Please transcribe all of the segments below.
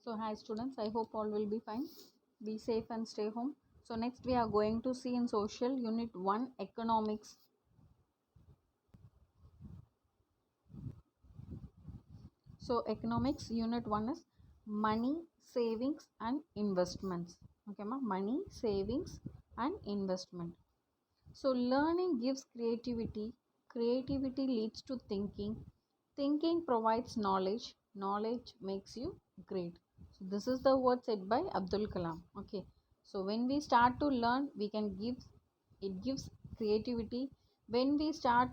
So hi students, I hope all will be fine. Be safe and stay home. So next we are going to see in social unit 1 economics. So economics unit 1 is money, savings and investments. Okay ma, money, savings and investment. So learning gives creativity, creativity leads to thinking, thinking provides knowledge, knowledge makes you great. So this is the word said by Abdul Kalam. Okay. So when we start to learn, we can give, it gives creativity. When we start,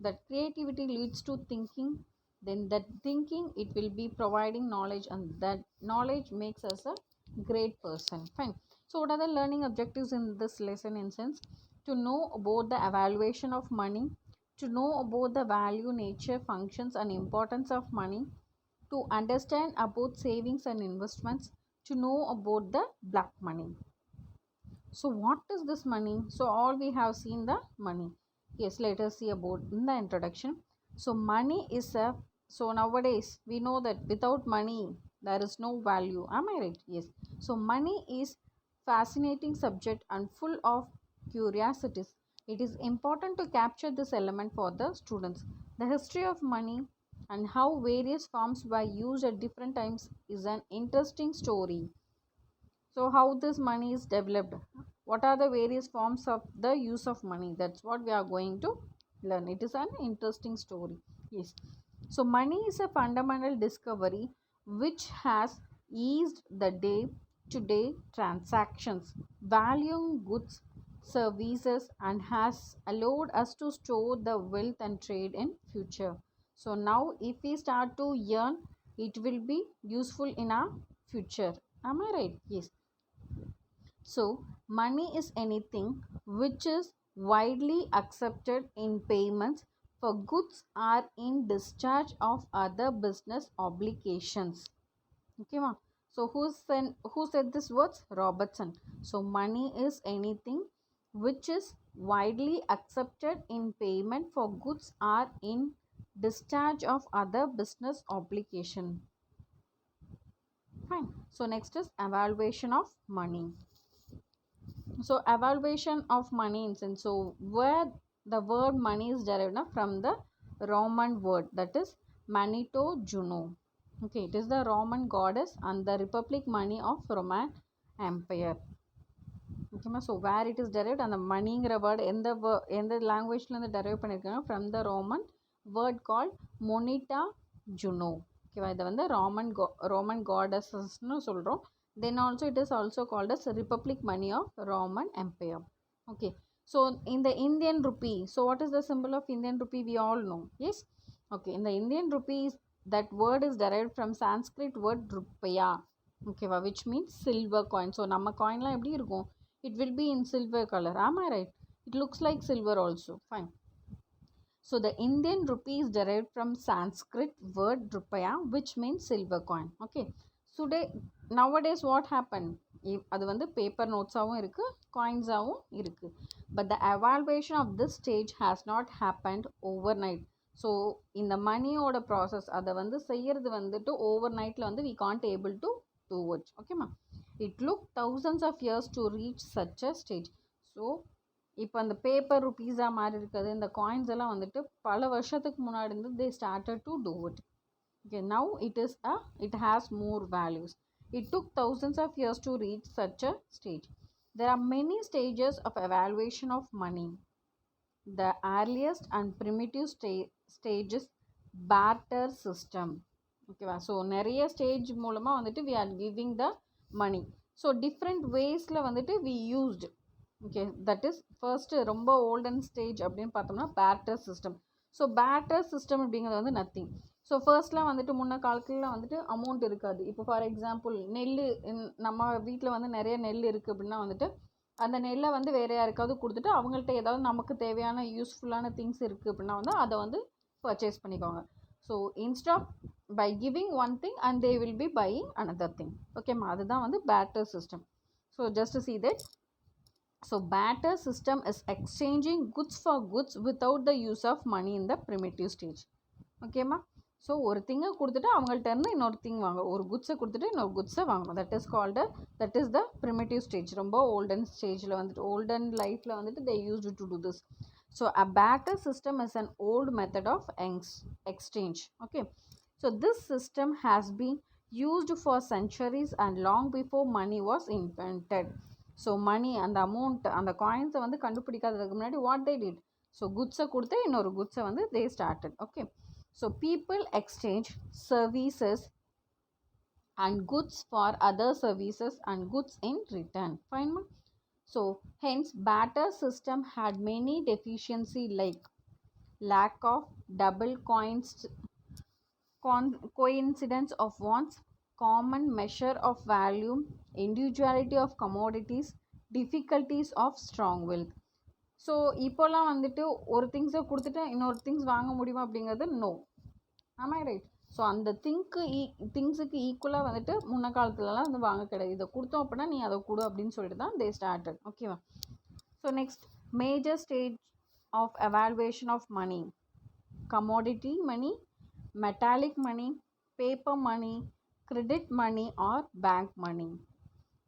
that creativity leads to thinking, then that thinking, it will be providing knowledge, and that knowledge makes us a great person. Fine. So what are the learning objectives in this lesson? In sense, to know about the evaluation of money, to know about the value, nature, functions and importance of money, to understand about savings and investments, to know about the black money. So what is this money? So all we have seen the money. Yes, let us see about in the introduction. So money is a, so nowadays we know that without money there is no value. Am I right? Yes. So money is fascinating subject and full of curiosities. It is important to capture this element for the students. The history of money and how various forms were used at different times is an interesting story. So how this money is developed, what are the various forms of the use of money, that's what we are going to learn. It is an interesting story. Yes. So money is a fundamental discovery which has eased the day to day transactions, valuing goods, services and has allowed us to store the wealth and trade in future. So now if we start to earn, it will be useful in our future. Am I right? Yes. So, money is anything which is widely accepted in payments for goods or in discharge of other business obligations. Okay, ma. So, who said this words? Robertson. So, money is anything which is widely accepted in payment for goods or in discharge of other business obligation. Fine. So, next is evaluation of money. So evaluation of money in sense, so where the word money is derived from the Roman word, that is manito juno. Okay, it is the Roman goddess and the republic money of Roman empire. Okay, so where it is derived, and the moneyங்கிற word எந்த லாங்குவேஜ்ல இருந்து derive பண்ணிருக்காங்க, from the Roman word called moneta juno. ஓகேவா, இதை வந்து Roman goddessன்னு சொல்கிறோம். Then also it is also called as republic money of Roman empire. Okay, so in the Indian rupee, so what is the symbol of Indian rupee? We all know. Yes. Okay, in the Indian rupee, that word is derived from Sanskrit word rupaya. ஓகேவா, which means silver coin. So நம்ம காயின்லாம் எப்படி இருக்கும்? It will be in silver color. Am I right? It looks like silver also. Fine. So the Indian rupee is derived from Sanskrit word rupaya, which means silver coin. Okay. Today, nowadays what happened? அது வந்து paper notes ஆவும் இருக்கு, coins ஆவும் இருக்கு. But the evaluation of this stage has not happened overnight. So இந்த மணியோட process அதை வந்து செய்யறது வந்துட்டு ஓவர் நைட்டில் வந்து we can't able to do it. ஓகேம்மா, it took thousands of years to reach such a stage. So இப்போ அந்த பேப்பர் ருப்பீஸாக மாதிரி இருக்குது, இந்த காயின்ஸ் எல்லாம் வந்துட்டு பல வருஷத்துக்கு முன்னாடி இருந்து they started to do it. Okay, now it has more values. It took thousands of years to reach such a stage. There are many stages of evaluation of money. The earliest and primitive stage is barter system. ஓகேவா, so நிறைய stage மூலமாக வந்துட்டு we are giving the money. So different வேஸில் வந்துட்டு we used. Okay, that is first ரொம்ப olden stage அப்படின்னு பார்த்தோம்னா barter system. So barter system அப்படிங்கிறது வந்து நத்திங். ஸோ ஃபர்ஸ்ட்லாம் வந்துட்டு முன்ன காலத்துலலாம் வந்துட்டு அமௌண்ட் இருக்காது. இப்போ ஃபார் எக்ஸாம்பிள் நெல், நம்ம வீட்டில் வந்து நிறைய நெல் இருக்குது அப்படின்னா வந்துட்டு அந்த நெல்லை வந்து வேறு யாருக்காவது கொடுத்துட்டு அவங்கள்ட்ட ஏதாவது நமக்கு தேவையான யூஸ்ஃபுல்லான திங்ஸ் இருக்குது அப்படின்னா வந்து அதை வந்து பர்ச்சேஸ் பண்ணிக்குவாங்க. So instead of by giving one thing and they will be buying another thing. ஓகேம்மா, அதுதான் வந்து barter system. So just see that. So barter system is exchanging goods for goods without the use of money in the primitive stage. Okay ma. So ஒரு திங்கை கொடுத்துட்டு அவங்கள்ட்ட இருந்து இன்னொரு thing வாங்க, ஒரு குட்ஸை கொடுத்துட்டு இன்னொரு குட்ஸை வாங்கணும். That is the primitive stage. ரொம்ப ஓல்டன் ஸ்டேஜில் வந்துட்டு, ஓல்டன் லைஃப்பில் வந்துட்டு they used to do this. So a barter system is an old method of exchange. Okay, so this system has been used for centuries and long before money was invented. So money, அந்த amount, அந்த காயின்ஸை வந்து கண்டுபிடிக்காததுக்கு முன்னாடி what they did, so குட்ஸை கொடுத்து இன்னொரு குட்ஸை வந்து they started. Okay, so people exchange services and goods for other services and goods in return. Fine. So hence barter system had many deficiency like lack of double coincidence of wants, common measure of value, individuality of commodities, difficulties of strong will. So இப்போல்லாம் வந்துட்டு ஒரு திங்ஸை கொடுத்துட்டு இன்னொரு things வாங்க முடியுமா அப்படிங்கிறது no. ஆமா ரைட். ஸோ அந்த திங்ஸுக்கு ஈக்குவலாக வந்துட்டு முன்ன காலத்துலலாம் வந்து வாங்க கிடையாது. இதை கொடுத்தோம் அப்படின்னா நீ அதை கொடு அப்படின்னு சொல்லிட்டு தான் தே ஸ்டார்டட். ஓகேவா. So next major stage of evaluation of money: commodity money, metallic money, paper money, credit money or bank money.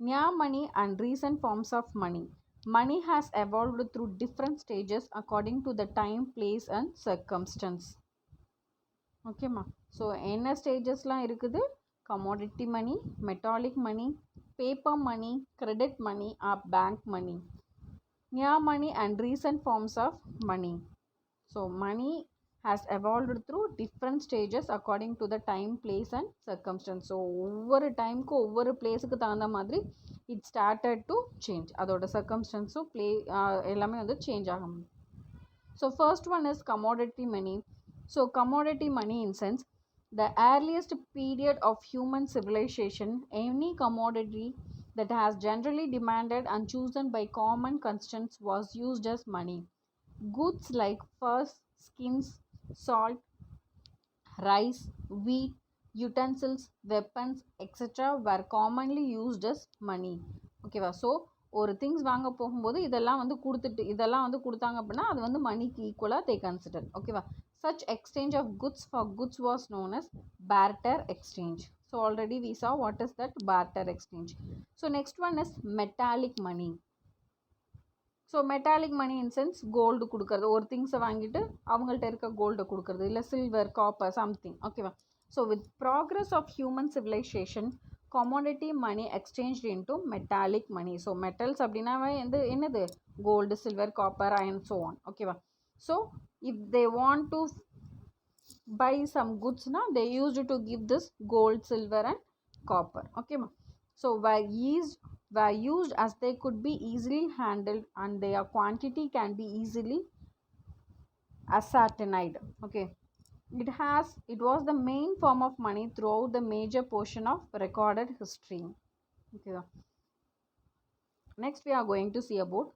New money and recent forms of money. Money has evolved through different stages according to the time, place and circumstance. ஓகேம்மா. So என்ன ஸ்டேஜஸ்லாம் இருக்குது? Commodity money, metallic money, paper money, credit money or bank money. New money and recent forms of money. So money has evolved through different stages according to the time, place and circumstance. So ஒவ்வொரு டைமுக்கும் ஒவ்வொரு பிளேஸுக்கு தகுந்த மாதிரி it started to change. அதோட சர்க்கம்ஸ்டன்ஸும் எல்லாமே வந்து change ஆகும். So first one is commodity money. So commodity money in sense, the earliest period of human civilization, any commodity that has generally demanded and chosen by common constants was used as money. Goods like furs, skins, salt, rice, wheat, utensils, weapons, etc. were commonly used as money. ஓகேவா. So ஒரு things வாங்க போகும்போது இதெல்லாம் வந்து கொடுத்தாங்க அப்படின்னா அது வந்து மணிக்கு ஈக்குவலாக தே கன்சிடர். ஓகேவா. Such exchange of goods for goods was known as barter exchange. So already we saw what is that barter exchange. So next one is metallic money. So metallic money in sense gold கொடுக்கறது, ஒரு திங்ஸை வாங்கிட்டு அவங்கள்ட்ட இருக்க கோல்டை கொடுக்கறது, இல்லை silver, copper, something. ஓகேவா. So with progress of human civilisation commodity money exchanged into metallic money. So metals அப்படின்னா என்னது? Gold, silver, copper, iron, so on. ஓகேவா. So if they want to buy some goods now, they used to give this gold, silver and copper. Okay ma. So were used as they could be easily handled and their quantity can be easily ascertained. Okay, it was the main form of money throughout the major portion of recorded history. Okay, next we are going to see about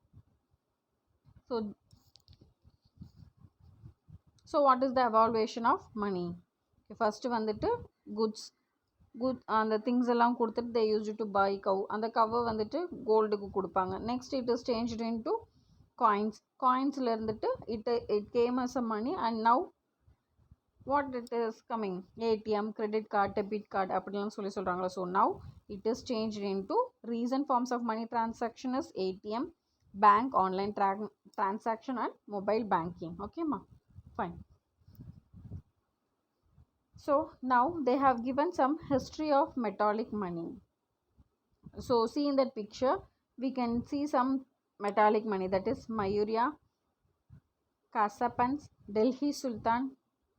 so what is the evaluation of money? First வந்துட்டு good அந்த things எல்லாம் கொடுத்துட்டு they used to buy cow. அந்த கவ்வை வந்துட்டு கோல்டுக்கு கொடுப்பாங்க. Next it is changed into காயின்ஸில் இருந்துட்டு it came as a money and now what it is coming? ATM, credit card, debit card அப்படிலாம் சொல்கிறாங்களா. So now it is changed into recent forms of money transaction is ATM, bank, online transaction and mobile banking. Okay ma. Fine. So now they have given some history of metallic money. So see in that picture we can see some metallic money, that is Mayurya, Kasapans, Delhi Sultan.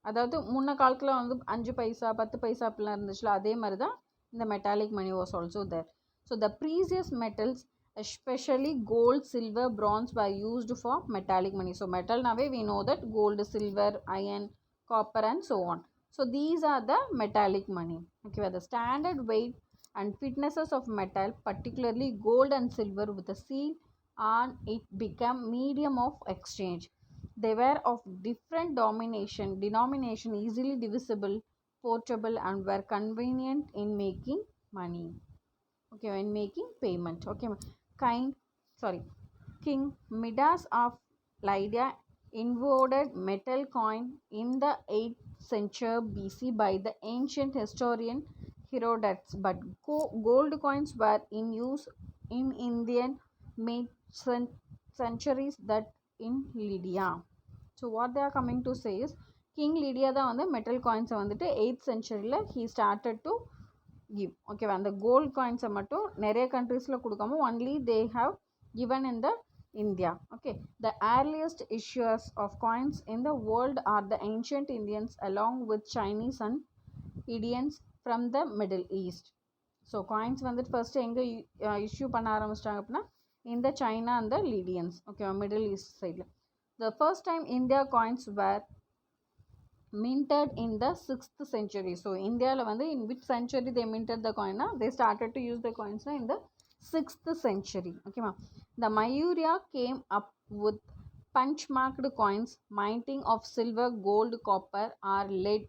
அதாவது முன்ன காலத்தில் வந்து 5 பைசா 10 பைசா அப்படிலாம் இருந்துச்சுல, அதே மாதிரி தான் இந்த metallic money was also there. So the precious metals especially gold, silver, bronze were used for metallic money. So metal nave we know that gold, silver, iron, copper and so on. So these are the metallic money. Okay, where the standard weight and fitnesses of metal, particularly gold and silver with a seal on it, become medium of exchange. They were of different denomination, easily divisible, portable and were convenient in making money. Okay, when making payment. Okay, King Midas of Lydia invaded metal coin in the century BC by the ancient historian Herodotus, but gold coins were in use in Indian made centuries that in Lydia. So what they are coming to say is King Lydia தான் வந்து metal coins வந்துட்டு 8th centuryல he started to give. ஓகேவா, அந்த gold காயின்ஸை மட்டும் நிறைய கண்ட்ரீஸில் கொடுக்காம only they have given in the India. Okay, the earliest issuers of coins in the world are the ancient Indians along with Chinese and Indians from the Middle East. So coins வந்துட்டு first எங்கே issue பண்ண ஆரம்பிச்சிட்டாங்க அப்படின்னா இந்த China அந்த லீடியன்ஸ், ஓகேவா, Middle East சைடில். The first time India coins were minted in the 6th century. So இந்தியாவில் வந்து in which century they minted the coin? They started to use the coins in the 6th century. Okay, ma. The Maurya came up with punch marked coins, minting of silver, gold, copper or lead,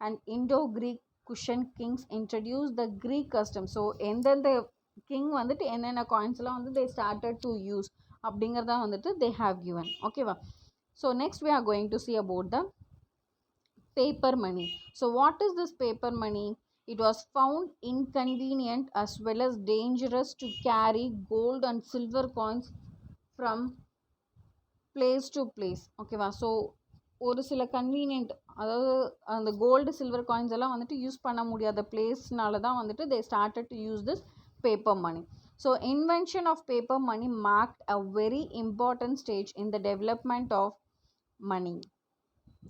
and Indo-Greek Kushan kings introduced the Greek custom. So எந்தெந்த king வந்துட்டு என்னென்ன காயின்ஸ்லாம் வந்து they started to use அப்படிங்கிறதா வந்துட்டு they have given. ஓகேவா. So next we are going to see about the paper money. So what is this paper money? It was found inconvenient as well as dangerous to carry gold and silver coins from place to place. ஓகேவா. So ஒரு சில convenient, அதாவது அந்த gold silver coins எல்லாம் வந்துட்டு use பண்ண முடியாத பிளேஸ்னால தான் வந்துட்டு they started to use this paper money. So invention of paper money marked a very important stage in the development of money.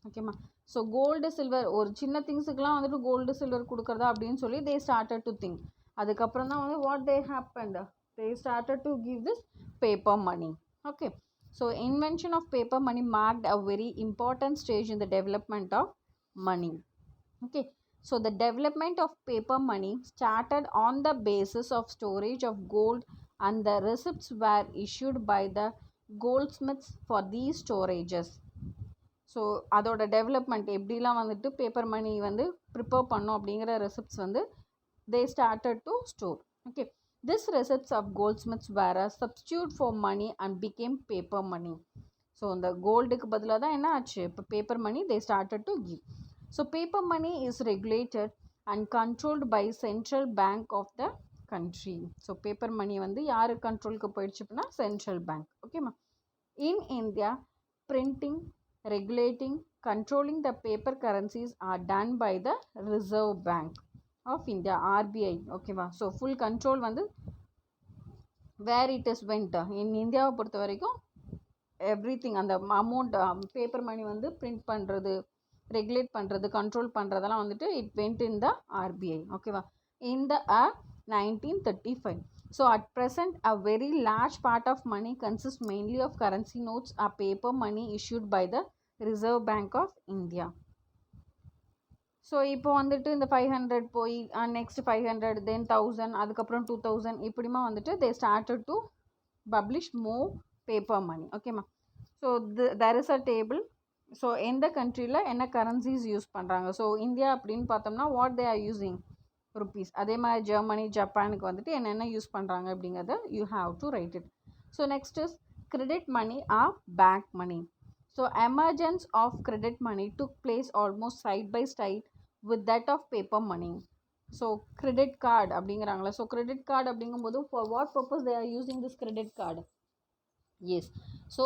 ஓகேம்மா. ஸோ கோல்டு சில்வர் ஒரு சின்ன திங்ஸுக்கெலாம் வந்துட்டு கோல்டு சில்வர் கொடுக்குறதா அப்படின்னு சொல்லி they started to think. அதுக்கப்புறம் தான் வந்து what they happened, they started to give this paper money. Okay, so invention of paper money marked a very important stage in the development of money. Okay, so the development of paper money started on the basis of storage of gold and the receipts were issued by the goldsmiths for these storages. So அதோட development எப்படிலாம் வந்துட்டு paper money வந்து prepare பண்ணோம் அப்படிங்கிற receipts வந்து they started to store. Okay, this receipts of goldsmiths were a substitute for money and became paper money. So இந்த கோல்டுக்கு பதிலாக தான் என்ன ஆச்சு, இப்போ paper money they started to give. So paper money is regulated and controlled by central bank of the country. So paper money வந்து யார் கண்ட்ரோலுக்கு போயிடுச்சு அப்படின்னா சென்ட்ரல் பேங்க். ஓகேம்மா. In India printing, regulating, controlling the paper currencies are done by the Reserve Bank of India, RBI. ஓகேவா. So full control வந்து வேர் it is went in இந்தியாவை பொறுத்த வரைக்கும் எவ்ரிதிங், அந்த அமௌண்ட் பேப்பர் மணி வந்து பிரிண்ட் பண்ணுறது, regulate பண்ணுறது, கண்ட்ரோல் பண்ணுறதெல்லாம் வந்துட்டு it went in the RBI. ஓகேவா. இன் த 1935. So at present a very large part of money consists mainly of currency notes or paper money issued by the Reserve Bank of India. So இப்போ வந்துட்டு இந்த 500 போய் next 500 தென் 1000 அதுக்கப்புறம் 2000 இப்படிமா வந்துட்டு they started to publish more paper money. ஓகேம்மா. So there is a table. So எந்த கண்ட்ரியில் என்ன கரன்சிஸ் யூஸ் பண்ணுறாங்க. ஸோ இந்தியா அப்படின்னு பார்த்தோம்னா what they are using rupees. அதே மாதிரி ஜெர்மனி, ஜப்பானுக்கு வந்துட்டு என்னென்ன யூஸ் பண்ணுறாங்க அப்படிங்கிறத you have to write it. So next is credit money or bank money. So emergence of credit money took place almost side by side with that of paper money. So credit card அப்படிங்கிறாங்களே. So credit card அப்படிங்கும்போது for what purpose they are using this credit card? Yes, so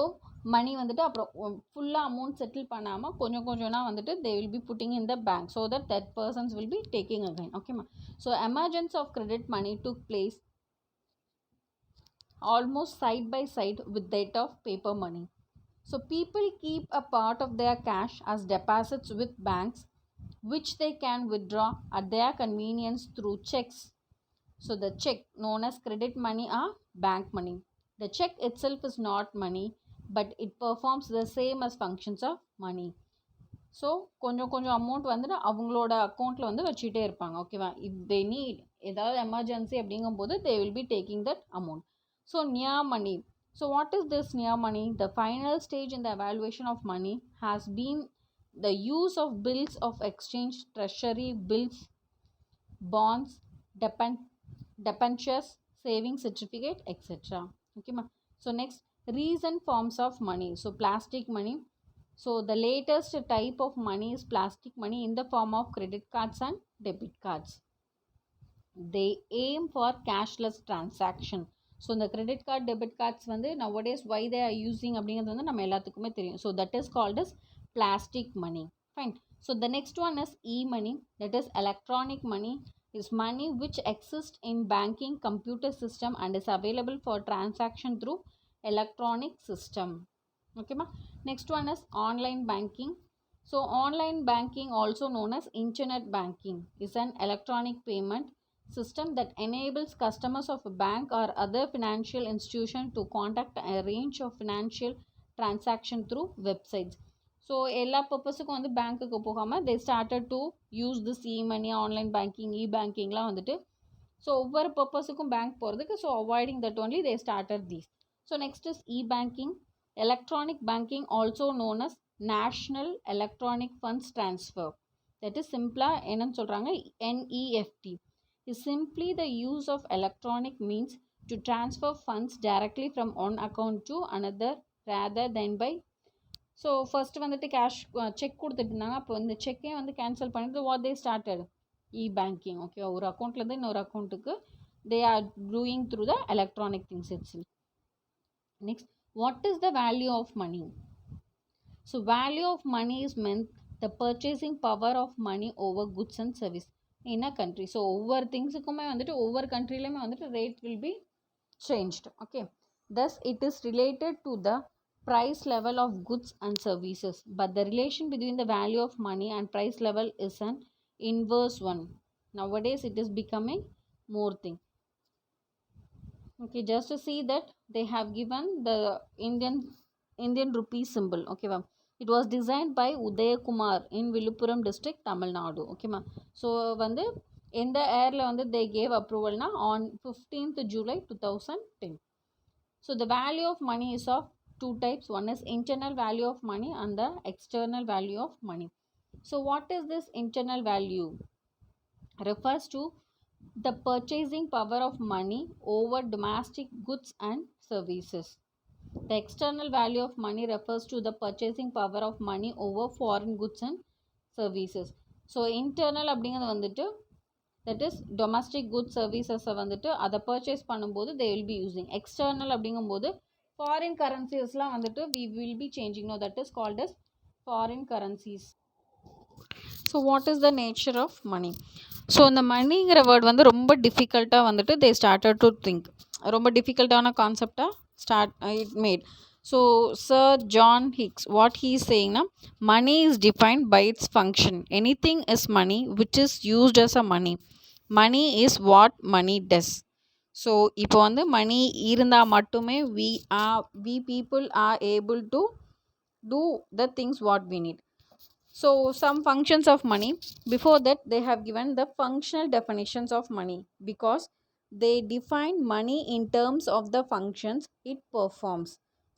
money வந்துட்டு அப்புறம் ஃபுல்லாக amount settle பண்ணாமல் கொஞ்சம் கொஞ்சம்னா வந்துட்டு they will be putting in the bank so that that persons will be taking again. ஓகேம்மா. So emergence of credit money took place almost side by side with that of paper money. So people keep a part of their cash as deposits with banks which they can withdraw at their convenience through checks. So the check known as credit money or bank money. The check itself is not money, but it performs the same as functions of money. So கொஞ்சம் கொஞ்சம் amount வந்துட்டு அவங்களோட அக்கௌண்ட்டில் வந்து வச்சுட்டே இருப்பாங்க. ஓகேவா. If they need ஏதாவது எமர்ஜென்சி அப்படிங்கும்போது they will be taking that amount. So near money. So what is this near money? The final stage in the evaluation of money has been the use of bills of exchange, treasury bills, bonds, debentures, saving certificate, etc. Okay ma. So next, recent forms of money. So plastic money, So the latest type of money is plastic money in the form of credit cards and debit cards. They aim for cashless transaction. So the credit card debit cards வந்து nowadays why they are using அப்படிங்கிறது வந்து நம்ம எல்லாத்துக்குமே தெரியும். So that is called as plastic money. Fine. So the next one is e-money, that is electronic money, is money which exists in banking computer system and is available for transaction through electronic system. Okay ma. Next one is online banking. So online banking, also known as internet banking, is an electronic payment system that enables customers of a bank or other financial institution to conduct a range of financial transaction through websites. So எல்லா பர்பஸுக்கும் வந்து பேங்க்குக்கு போகாமல் they started to use this e-money, online banking, பேங்கிங்லாம் வந்துட்டு so ஒவ்வொரு பர்பஸுக்கும் bank போகிறதுக்கு so avoiding that only they started these. So next is banking. Electronic banking, also known as national electronic funds transfer, that is சிம்பிளாக என்னன்னு சொல்கிறாங்க NEFT, is simply the use of electronic means to transfer funds directly from one account to another rather than by. So first வந்துட்டு cash cheque கொடுத்துட்டு இருந்தாங்க. அப்போ இந்த செக்கே வந்து கேன்சல் பண்ணிட்டு what they started banking. Okay, ஒரு அக்கௌண்ட்லேருந்து இன்னொரு அக்கௌண்ட்டுக்கு they are doing through the electronic things it's. Next, what is the value of money? So value of money is meant the purchasing power of money over goods and service in a country. So ஒவ்வொரு திங்ஸுக்குமே வந்துட்டு ஒவ்வொரு கண்ட்ரிலையுமே வந்துட்டு rate will be changed. Okay, thus it is related to the price level of goods and services, but the relation between the value of money and price level is an inverse one. Nowadays it is becoming more thing. Okay, just to see that they have given the Indian rupee symbol. Okay ma'am, it was designed by Udaya Kumar in Viluppuram district, Tamil Nadu. Okay ma'am, so வந்து எந்த ஏரில் வந்து they gave approval na on 15th July 2010. So the value of money is of two types. One is internal value of money and the external value of money. So what is this internal value? Refers to the purchasing power of money over domestic goods and services. The external value of money refers to the purchasing power of money over foreign goods and services. So internal அப்படிங்கிறது வந்துட்டு that is domestic goods services வந்துட்டு அதை purchase பண்ணும்போது they will be using. External அப்படிங்கும்போது foreign currencies வந்துட்டு we will be changing. No, that is called as foreign currencies. So what is the nature of money? So இந்த மணிங்கிற word வந்து ரொம்ப டிஃபிகல்ட்டாக வந்துட்டு தே started to think. ரொம்ப டிஃபிகல்ட்டான கான்செப்டாக it made. So sir John Hicks what he is சேயிங்னா, money is defined by its function. Any thing is money which is used as a money. Money is what money does. So இப்போ வந்து மணி இருந்தால் மட்டுமே we people are able to do the things what we need. So some functions of money, before that they have given the functional definitions of money because they define money in terms of the functions it performs.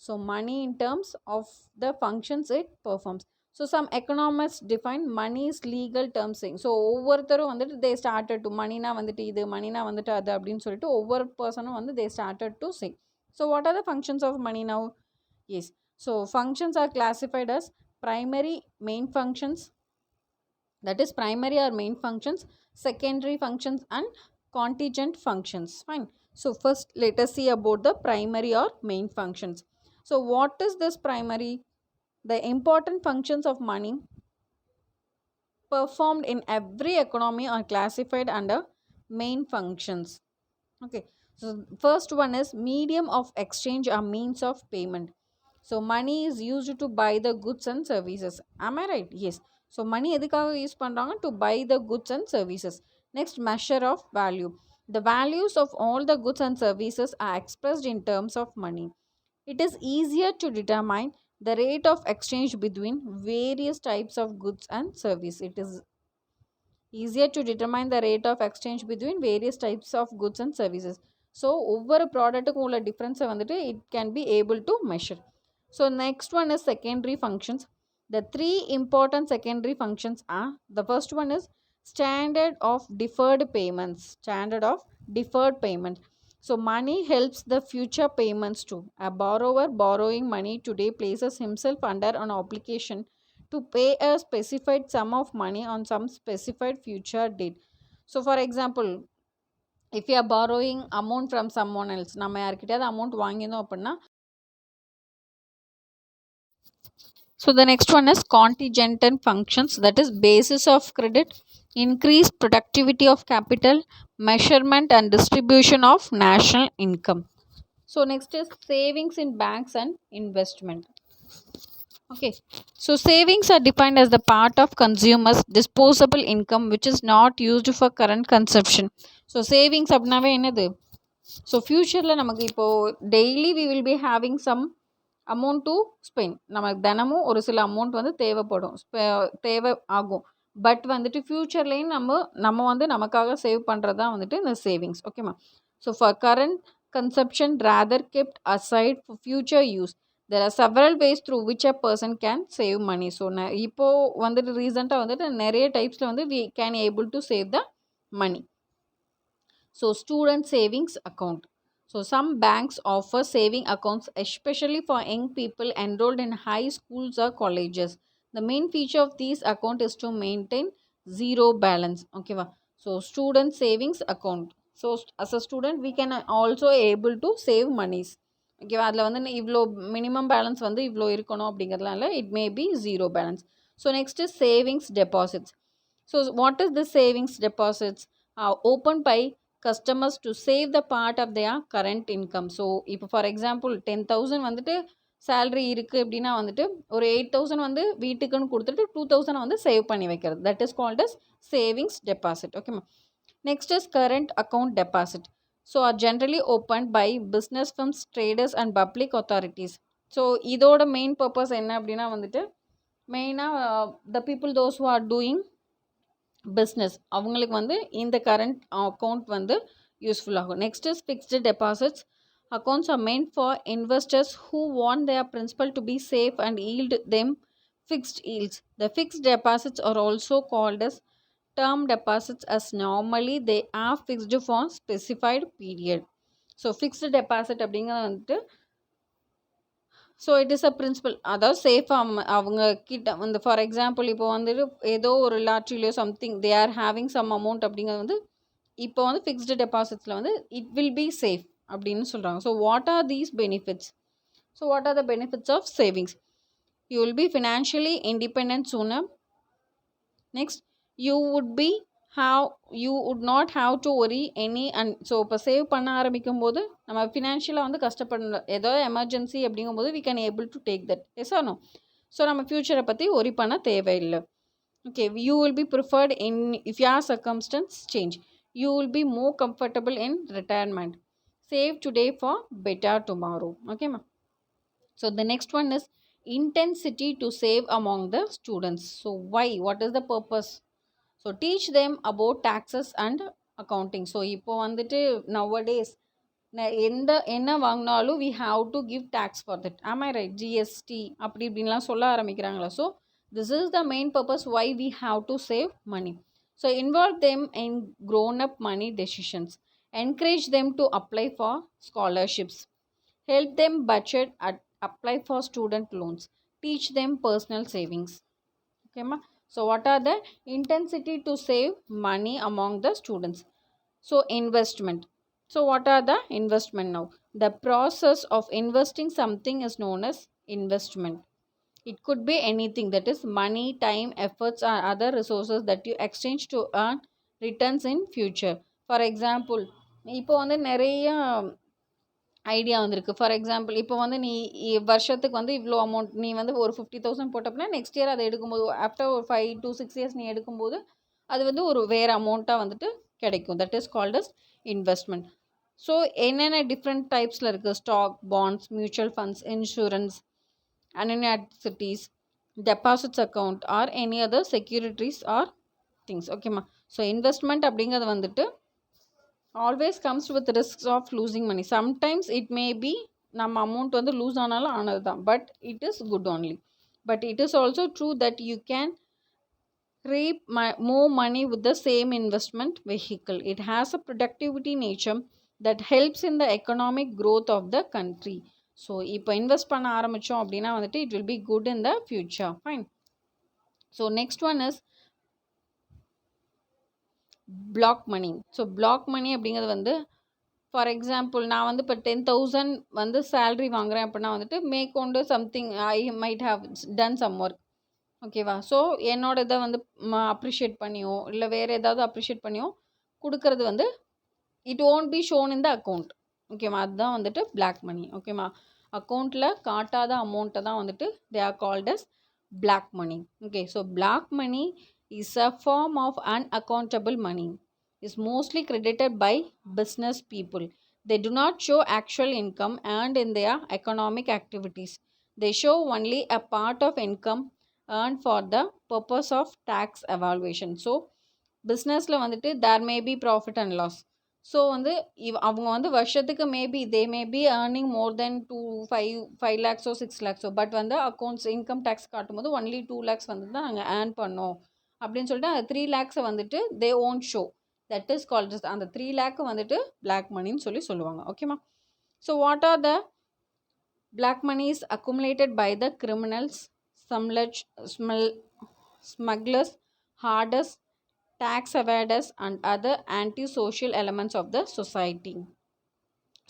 So money in terms of the functions it performs. So some economists define money is legal terms saying. So ஒவ்வொருத்தரும் வந்துட்டு they started to மணினா வந்துட்டு இது, மணினா வந்துட்டு அது அப்படின்னு சொல்லிட்டு ஒவ்வொரு பர்சனும் வந்து they started to say. So what are the functions of money now? Yes, so functions are classified as primary, main functions, that is primary or main functions, secondary functions and contingent functions. Fine. So first let us see about the primary or main functions. So what is this primary? The important functions of money performed in every economy are classified under main functions. Okay, so first one is medium of exchange or means of payment. So money is used to buy the goods and services. Am I right? Yes. So money எதுக்காக use பண்ணுறாங்க? To buy the goods and services. Next, measure of value. The values of all the goods and services are expressed in terms of money. It is easier to determine the rate of exchange between various types of goods and service. It is easier to determine the rate of exchange between various types of goods and services. So ஒவ்வொரு ப்ராடக்ட்டுக்கும் உள்ள டிஃப்ரென்ஸை வந்துட்டு it can be able to measure. So next one is secondary functions. The three important secondary functions are, the first one is standard of deferred payments. Standard of deferred payment. So money helps the future payments too. A borrower borrowing money today places himself under an obligation to pay a specified sum of money on some specified future date. So for example, if you are borrowing amount from someone else, நம்ம யார்கிட்டயாவது amount வாங்கினோம் அப்படின்னா, so the next one is contingent functions, that is basis of credit, increase productivity of capital, measurement and distribution of national income. So next is savings in banks and investment. Okay, so savings are defined as the part of consumers disposable income which is not used for current consumption. So savings அப்படினாவே என்னது, so ஃப்யூச்சரில் நமக்கு இப்போது daily we will be having some amount to spend. நமக்கு தினமும் ஒரு சில amount வந்து தேவைப்படும், தேவை ஆகும். பட் வந்துட்டு ஃப்யூச்சர்லேயும் நம்ம வந்து நமக்காக சேவ் பண்ணுறது தான் வந்துட்டு இந்த சேவிங்ஸ். ஓகேம்மா. So for current consumption rather kept aside for future use. There are several ways through which a person can save money. So இப்போது வந்துட்டு ரீசெண்டாக வந்துட்டு நிறைய டைப்ஸில் வந்து we can able to save the money. So student savings account. So some banks offer saving accounts especially for young people enrolled in high schools or colleges. The main feature of these account is to maintain zero balance. Okay va. So student savings account. So as a student we can also able to save monies. Okay, அதில் வந்து இவ்வளோ minimum balance வந்து இவ்வளோ இருக்கணும் அப்படிங்கிறதுனால it may be zero balance. So next is savings deposits. So what is the savings deposits? Open by customers to save the part of their current income. So இப்போ for example 10,000 வந்துட்டு salary இருக்குது அப்படின்னா வந்துட்டு ஒரு 8,000 வந்து வீட்டுக்குன்னு கொடுத்துட்டு 2,000 வந்து save பண்ணி வைக்கிறது. That is called as savings deposit. ஓகேம்மா. Next is current account deposit. So are generally open by business firms, traders and public authorities. So இதோட மெயின் பர்பஸ் என்ன அப்படின்னா வந்துட்டு மெயினாக the people those who are doing business அவங்களுக்கு வந்து இந்த current account வந்து யூஸ்ஃபுல் ஆகும். Next is fixed deposits. Accounts are meant for investors who want their principal to be safe and yield them fixed yields. The fixed deposits are also called as term deposits as normally they are fixed for specified period. So fixed deposit அப்படிங்கிறது வந்துட்டு so it is a principal, அதாவது சேஃபாக அவங்க கிட்ட வந்து for example இப்போ வந்துட்டு ஏதோ ஒரு லாட்ரிலையோ something they are having some amount அப்படிங்கிறது வந்து இப்போ வந்து ஃபிக்ஸ்டு டெபாசிட்ஸில் வந்து இட் வில் பி சேஃப் அப்படின்னு சொல்கிறாங்க. So what are these benefits? So what are the benefits of savings? You will be financially independent sooner. Next you would not have to worry any. And so இப்போ save பண்ண ஆரம்பிக்கும் போது நம்ம ஃபினான்ஷியலாக வந்து கஷ்டப்படல, ஏதோ எமர்ஜென்சி அப்படிங்கும்போது we can able to take that. Yes or no? So நம்ம ஃப்யூச்சரை பற்றி ஒரி பண்ண தேவையில்லை. Okay, you will be preferred in if your circumstance change. You will be more comfortable in retirement. Save today for better tomorrow. Okay ma. So the next one is intensity to save among the students. So why? What is the purpose? So teach them about taxes and accounting. So இப்போ வந்துட்டு nowadays என்ன வாங்கினாலும் we have to give tax for that. Am I right? GST அப்படி இப்படின்லாம் சொல்ல ஆரம்பிக்கிறாங்களா? So this is the main purpose why we have to save money. So involve them in grown up money decisions. Encourage them to apply for scholarships. Help them budget and apply for student loans. Teach them personal savings. Okay ma. So what are the intensity to save money among the students? So investment. So what are the investment now? The process of investing something is known as investment. It could be anything, that is money, time, efforts or other resources that you exchange to earn returns in future. For example, இப்போ வந்து நிறைய idea வந்திருக்கு. For example இப்போ வந்து நீ வருஷத்துக்கு வந்து இவ்வளோ அமௌண்ட் நீ வந்து ஒரு 50,000 போட்டப்பனா நெக்ஸ்ட் இயர் அதை எடுக்கும்போது ஆஃப்டர் ஒரு 5 to 6 years நீ எடுக்கும்போது அது வந்து ஒரு வேறு அமௌண்ட்டாக வந்துட்டு கிடைக்கும். That is called as investment. So என்னென்ன டிஃப்ரெண்ட் டைப்ஸில் இருக்குது? Stock, bonds, mutual funds, insurance, annuities, deposits account or any other securities or things. ஓகேம்மா. ஸோ இன்வெஸ்ட்மெண்ட் அப்படிங்கிறது வந்துட்டு always comes with risks of losing money. Sometimes it may be நம்ம amount வந்து loose ஆனாலும் ஆனது தான், but it is good only. But it is also true that you can reap more money with the same investment vehicle. It has a productivity nature that helps in the economic growth of the country. So இப்போ invest பண்ண ஆரம்பித்தோம் அப்படின்னா வந்துட்டு it will be good in the future. Fine. So next one is block money. So block money அப்படிங்கிறது வந்து for example நான் வந்து இப்போ 10,000 வந்து சேல்ரி வாங்குறேன் அப்படின்னா வந்துட்டு மேற்கொண்டு something I might have done some work. ஓகேவா? ஸோ என்னோட இதை வந்து அப்ரிஷியேட் பண்ணியோ இல்லை வேறு ஏதாவது அப்ரிஷியேட் பண்ணியோ கொடுக்கறது வந்து it won't be shown in the account. ஓகேவா? அதுதான் வந்துட்டு பிளாக் மணி. ஓகேவா? அக்கௌண்ட்டில் காட்டாத அமௌண்ட்டை தான் வந்துட்டு they are called as black money. Okay, so black money is a form of unaccountable money, is mostly credited by business people. They do not show actual income earned in their economic activities. They show only a part of income earned for the purpose of tax evaluation. So businessல வந்துட்டு there may be profit and loss. So வந்து அவங்க வந்து வருஷத்துக்கு maybe they maybe earning more then 5 lakhs 6 lakhs. But வந்து accounts income tax காட்டும்போது only 2 lakhs வந்து தான் நாங்கள் ஏர்ன் பண்ணோம் அப்படின்னு சொல்லிட்டு அந்த 3 lakhs வந்துட்டு they won't show. That is called அந்த 3 lakh வந்துட்டு பிளாக் மணின்னு சொல்லுவாங்க. ஓகேமா? So what are the black monies accumulated by the criminals, smugglers, harders, tax evaders and other anti-social elements of the society.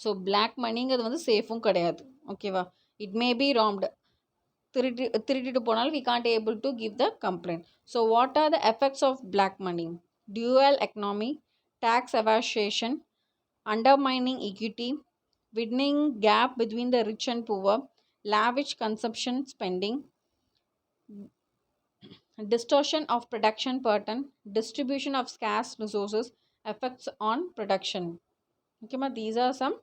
So பிளாக் மணிங்கிறது வந்து சேஃபும் கிடையாது. ஓகேவா? இட் மே பி ராம்டு, திருட்டிட்டு போனாலும் we can't able to give the complaint. So what are the effects of black money? Dual economy, tax evasion, undermining equity, widening gap between the rich and poor, lavish consumption spending, distortion of production pattern, distribution of scarce resources, effects on production. Okay, ma, these are some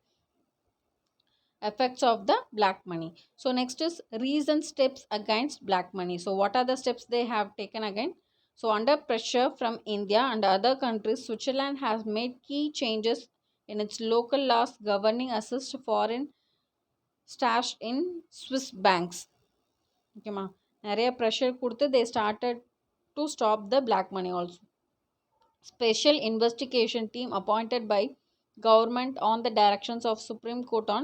effects of the black money. So next is recent steps against black money. So what are the steps they have taken again? So under pressure from India and other countries, Switzerland has made key changes in its local laws governing assist foreign stash in Swiss banks. Okay ma, நிறைய pressure கொடுத்து they started to stop the black money also. Special investigation team appointed by government on the directions of Supreme Court on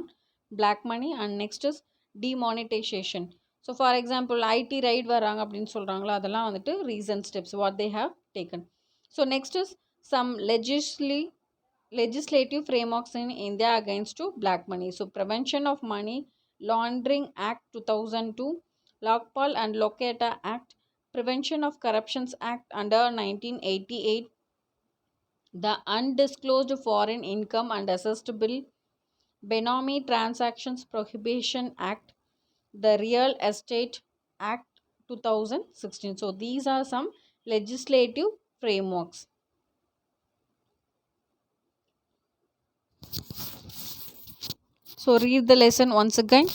black money. And next is demonetization. So for example IT raid வராங்க அப்படின்னு சொல்கிறாங்களா, அதெல்லாம் வந்துட்டு recent steps what they have taken. So next is some legislative frameworks in India against to black money. So Prevention of Money Laundering Act 2002, Lokpal and Lokata Act, Prevention of Corruptions Act under 1988, the Undisclosed Foreign Income and Assessed Bill, Benami Transactions Prohibition Act, the Real Estate Act 2016. So these are some legislative frameworks. So read the lesson once again.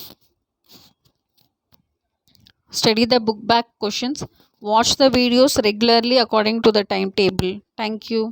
Study the book back questions. Watch the videos regularly according to the timetable. Thank you.